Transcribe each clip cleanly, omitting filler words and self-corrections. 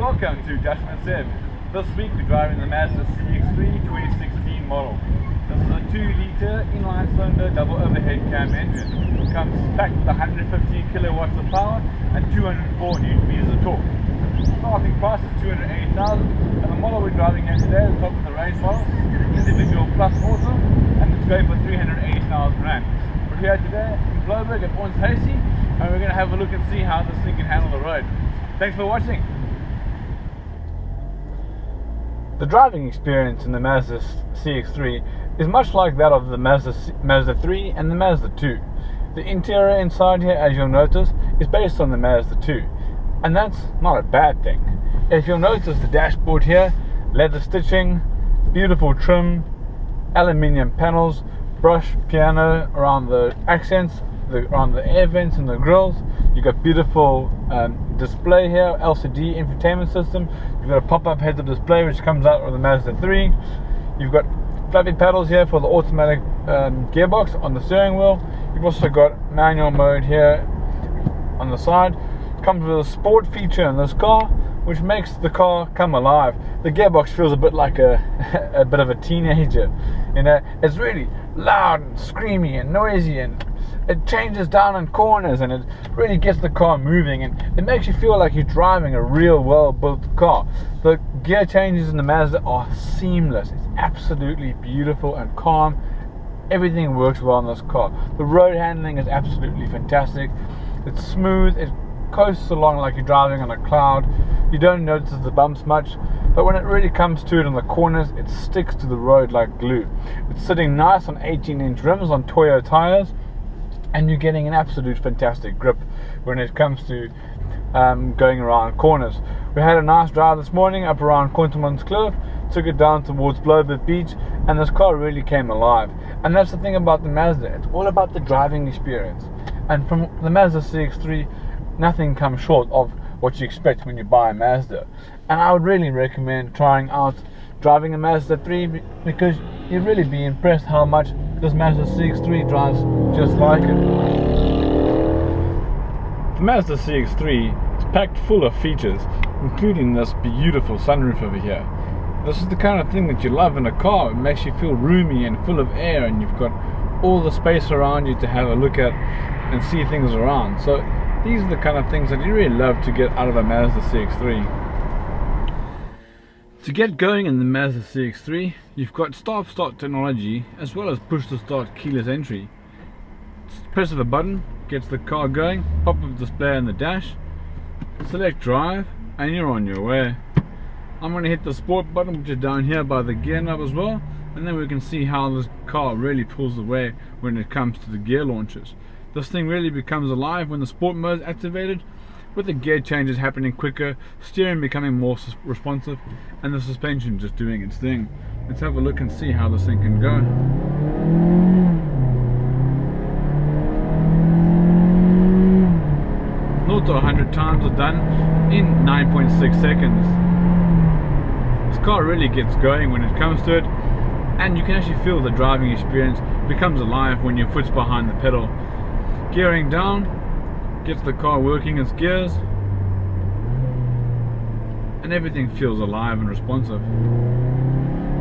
welcome to Dashman Seb. This week we're driving the Mazda CX3 2016 model. This is a 2-litre inline cylinder double overhead cam engine. It comes packed with 115 kilowatts of power and 204 newton meters of torque. Starting price is $280,000, and the model we're driving here today is the top of the range model, individual plus auto, and it's going for $380,000. We're here today in Bloberg at Untitled, and we're going to have a look and see how this thing can handle the road. Thanks for watching. The driving experience in the Mazda CX3 is much like that of the Mazda 3 and the Mazda 2. The interior inside here, as you'll notice, is based on the Mazda 2, and that's not a bad thing. If you'll notice the dashboard here, leather stitching, beautiful trim, aluminium panels, brushed piano around the accents, around the air vents and the grills. You've got beautiful display here, LCD infotainment system. You've got a pop-up heads-up display which comes out with the Mazda 3. You've got flappy pedals here for the automatic gearbox on the steering wheel. You've also got manual mode here on the side. Comes with a sport feature in this car, which makes the car come alive. The gearbox feels a bit like a bit of a teenager. You know, it's really loud and screamy and noisy, and it changes down in corners, and it really gets the car moving, and it makes you feel like you're driving a real well-built car. The gear changes in the Mazda are seamless. It's absolutely beautiful and calm. Everything works well in this car. The road handling is absolutely fantastic. It's smooth. It coasts along like you're driving on a cloud. You don't notice the bumps much, but when it really comes to it on the corners, it sticks to the road like glue. It's sitting nice on 18-inch rims on Toyo tires, and you're getting an absolute fantastic grip when it comes to going around corners. We had a nice drive this morning up around Cliff, took it down towards Bloberg Beach, and this car really came alive. And that's the thing about the Mazda, it's all about the driving experience. And from the Mazda CX3, nothing comes short of what you expect when you buy a Mazda. And I would really recommend trying out driving a Mazda 3, because you'd really be impressed how much this Mazda CX3 drives just like it. The Mazda CX3 is packed full of features, including this beautiful sunroof over here. This is the kind of thing that you love in a car. It makes you feel roomy and full of air, and you've got all the space around you to have a look at and see things around. So these are the kind of things that you really love to get out of a Mazda CX3. To get going in the Mazda CX3, you've got start-start technology as well as push-to-start keyless entry. Press of a button gets the car going, pop-up display on the dash, select drive, and you're on your way. I'm going to hit the sport button, which is down here by the gear knob as well, and then we can see how this car really pulls away when it comes to the gear launches. This thing really becomes alive when the sport mode is activated, with the gear changes happening quicker, steering becoming more responsive, and the suspension just doing its thing. Let's have a look and see how this thing can go. 0 to 100 times are done in 9.6 seconds. This car really gets going when it comes to it, and you can actually feel the driving experience becomes alive when your foot's behind the pedal. Gearing down gets the car working its gears, and everything feels alive and responsive.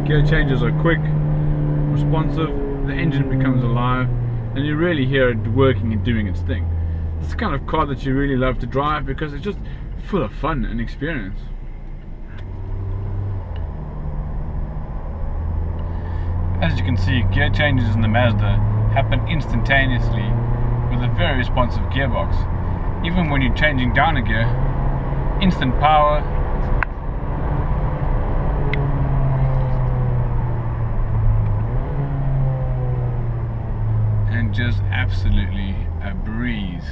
Gear changes are quick, responsive, the engine becomes alive, and you really hear it working and doing its thing. It's the kind of car that you really love to drive because it's just full of fun and experience. As you can see, gear changes in the Mazda happen instantaneously with a very responsive gearbox. Even when you're changing down a gear, instant power, and just absolutely a breeze.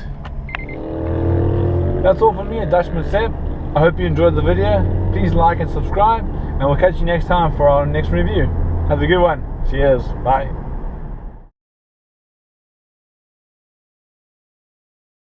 That's all from me at Dashman Seb. I hope you enjoyed the video. Please like and subscribe, and we'll catch you next time for our next review. Have a good one. Cheers. Bye.